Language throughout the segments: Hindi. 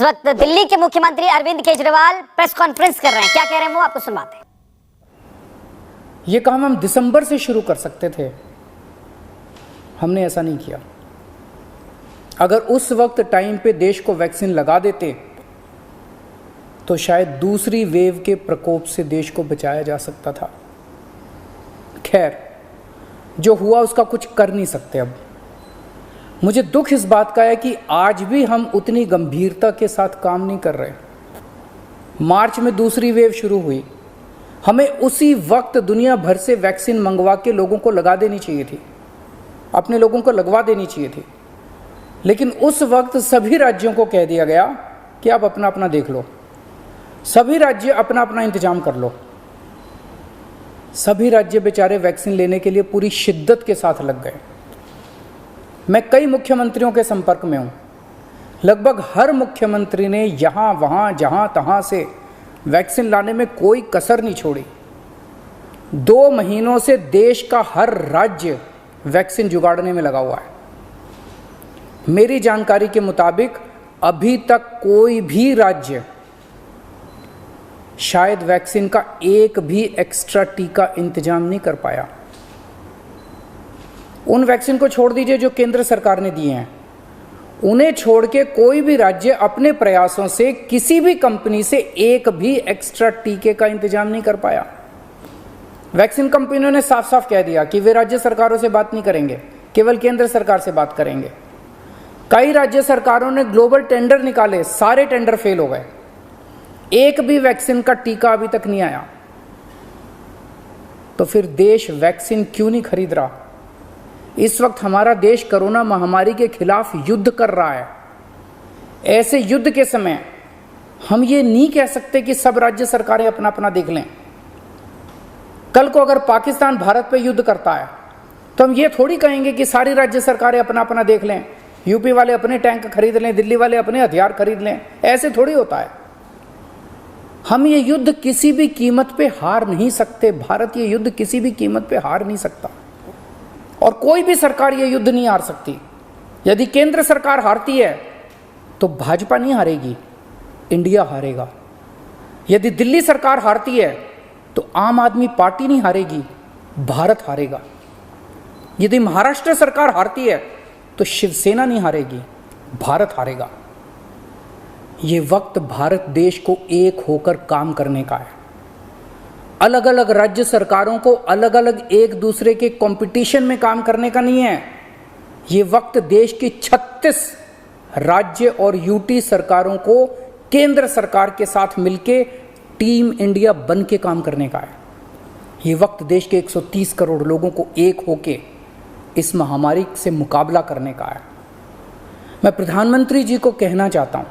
वक्त दिल्ली के मुख्यमंत्री अरविंद केजरीवाल प्रेस कॉन्फ्रेंस कर रहे हैं, क्या कह रहे हैं वो आपको सुनवाते हैं। ये काम हम दिसंबर से शुरू कर सकते थे, हमने ऐसा नहीं किया। अगर उस वक्त टाइम पे देश को वैक्सीन लगा देते तो शायद दूसरी वेव के प्रकोप से देश को बचाया जा सकता था। खैर, जो हुआ उसका कुछ कर नहीं सकते। अब मुझे दुख इस बात का है कि आज भी हम उतनी गंभीरता के साथ काम नहीं कर रहे। मार्च में दूसरी वेव शुरू हुई, हमें उसी वक्त दुनिया भर से वैक्सीन मंगवा के लोगों को लगा देनी चाहिए थी, अपने लोगों को लगवा देनी चाहिए थी। लेकिन उस वक्त सभी राज्यों को कह दिया गया कि आप अपना अपना देख लो, सभी राज्य अपना अपना इंतजाम कर लो। सभी राज्य बेचारे वैक्सीन लेने के लिए पूरी शिद्दत के साथ लग गए। मैं कई मुख्यमंत्रियों के संपर्क में हूं, लगभग हर मुख्यमंत्री ने यहां वहां जहां तहां से वैक्सीन लाने में कोई कसर नहीं छोड़ी। 2 महीनों से देश का हर राज्य वैक्सीन जुगाड़ने में लगा हुआ है। मेरी जानकारी के मुताबिक अभी तक कोई भी राज्य शायद वैक्सीन का एक भी एक्स्ट्रा टीका इंतजाम नहीं कर पाया। उन वैक्सीन को छोड़ दीजिए जो केंद्र सरकार ने दिए हैं, उन्हें छोड़ के कोई भी राज्य अपने प्रयासों से किसी भी कंपनी से एक भी एक्स्ट्रा टीके का इंतजाम नहीं कर पाया। वैक्सीन कंपनियों ने साफ साफ कह दिया कि वे राज्य सरकारों से बात नहीं करेंगे, केवल केंद्र सरकार से बात करेंगे। कई राज्य सरकारों ने ग्लोबल टेंडर निकाले, सारे टेंडर फेल हो गए। एक भी वैक्सीन का टीका अभी तक नहीं आया। तो फिर देश वैक्सीन क्यों नहीं खरीद रहा? इस वक्त हमारा देश कोरोना महामारी के खिलाफ युद्ध कर रहा है। ऐसे युद्ध के समय हम ये नहीं कह सकते कि सब राज्य सरकारें अपना अपना देख लें। कल को अगर पाकिस्तान भारत पे युद्ध करता है तो हम ये थोड़ी कहेंगे कि सारी राज्य सरकारें अपना अपना देख लें, यूपी वाले अपने टैंक खरीद लें, दिल्ली वाले अपने हथियार खरीद लें। ऐसे थोड़ी होता है। हम ये युद्ध किसी भी कीमत पे हार नहीं सकते। भारत ये युद्ध किसी भी कीमत पे हार नहीं सकता और कोई भी सरकार ये युद्ध नहीं हार सकती। यदि केंद्र सरकार हारती है तो भाजपा नहीं हारेगी, इंडिया हारेगा। यदि दिल्ली सरकार हारती है तो आम आदमी पार्टी नहीं हारेगी, भारत हारेगा। यदि महाराष्ट्र सरकार हारती है तो शिवसेना नहीं हारेगी, भारत हारेगा। ये वक्त भारत देश को एक होकर काम करने का है। अलग अलग राज्य सरकारों को अलग अलग एक दूसरे के कंपटीशन में काम करने का नहीं है। ये वक्त देश की 36 राज्य और यूटी सरकारों को केंद्र सरकार के साथ मिलके टीम इंडिया बन के काम करने का है। ये वक्त देश के 130 करोड़ लोगों को एक होके इस महामारी से मुकाबला करने का है। मैं प्रधानमंत्री जी को कहना चाहता हूं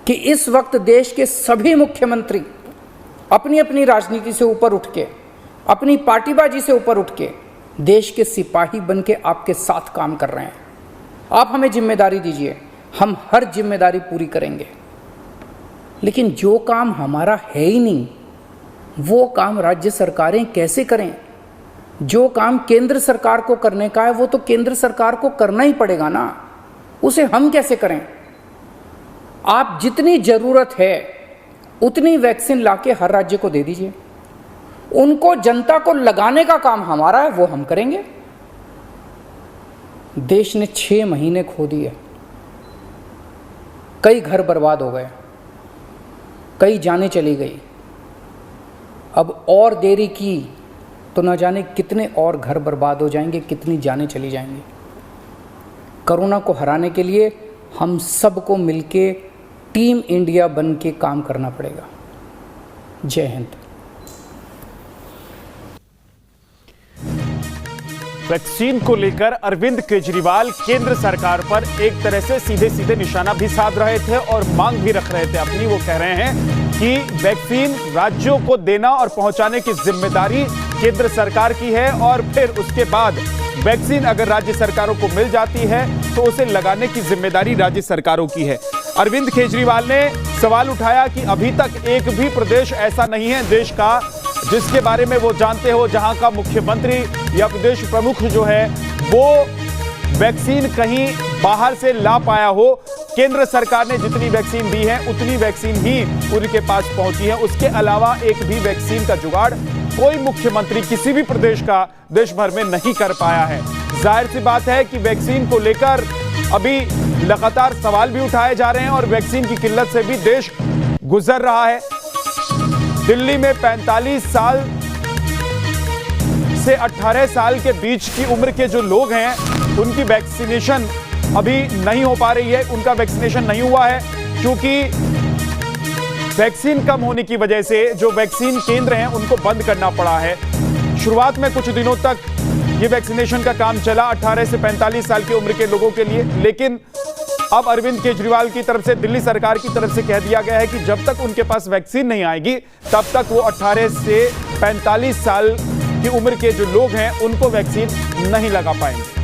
कि इस वक्त देश के सभी मुख्यमंत्री अपनी अपनी राजनीति से ऊपर उठ के, अपनी पार्टीबाजी से ऊपर उठ के देश के सिपाही बन के आपके साथ काम कर रहे हैं। आप हमें जिम्मेदारी दीजिए, हम हर जिम्मेदारी पूरी करेंगे। लेकिन जो काम हमारा है ही नहीं वो काम राज्य सरकारें कैसे करें? जो काम केंद्र सरकार को करने का है वो तो केंद्र सरकार को करना ही पड़ेगा ना, उसे हम कैसे करें? आप जितनी जरूरत है उतनी वैक्सीन लाके हर राज्य को दे दीजिए। उनको जनता को लगाने का काम हमारा है, वो हम करेंगे। देश ने 6 महीने खो दिए, कई घर बर्बाद हो गए, कई जानें चली गई। अब और देरी की तो न जाने कितने और घर बर्बाद हो जाएंगे, कितनी जानें चली जाएंगी। कोरोना को हराने के लिए हम सबको मिलके टीम इंडिया बन के काम करना पड़ेगा। जय हिंद। वैक्सीन को लेकर अरविंद केजरीवाल केंद्र सरकार पर एक तरह से सीधे सीधे निशाना भी साध रहे थे और मांग भी रख रहे थे अपनी। वो कह रहे हैं कि वैक्सीन राज्यों को देना और पहुंचाने की जिम्मेदारी केंद्र सरकार की है और फिर उसके बाद वैक्सीन अगर राज्य सरकारों को मिल जाती है तो उसे लगाने की जिम्मेदारी राज्य सरकारों की है। अरविंद केजरीवाल ने सवाल उठाया कि अभी तक एक भी प्रदेश ऐसा नहीं है देश का जिसके बारे में वो जानते हो जहां का मुख्यमंत्री या प्रदेश प्रमुख जो है वो वैक्सीन कहीं बाहर से ला पाया हो केंद्र सरकार ने जितनी वैक्सीन दी है उतनी वैक्सीन ही उनके पास पहुंची है। उसके अलावा एक भी वैक्सीन का जुगाड़ कोई मुख्यमंत्री किसी भी प्रदेश का देश भर में नहीं कर पाया है। जाहिर सी बात है कि वैक्सीन को लेकर अभी लगातार सवाल भी उठाए जा रहे हैं और वैक्सीन की किल्लत से भी देश गुजर रहा है। दिल्ली में 45 साल से 18 साल के बीच की उम्र के जो लोग हैं उनकी वैक्सीनेशन अभी नहीं हो पा रही है, उनका वैक्सीनेशन नहीं हुआ है क्योंकि वैक्सीन कम होने की वजह से जो वैक्सीन केंद्र हैं उनको बंद करना पड़ा है। शुरुआत में कुछ दिनों तक ये वैक्सीनेशन का काम चला 18 से 45 साल की उम्र के लोगों के लिए, लेकिन अब अरविंद केजरीवाल की तरफ से, दिल्ली सरकार की तरफ से कह दिया गया है कि जब तक उनके पास वैक्सीन नहीं आएगी तब तक वो 18 से 45 साल की उम्र के जो लोग हैं उनको वैक्सीन नहीं लगा पाएंगे।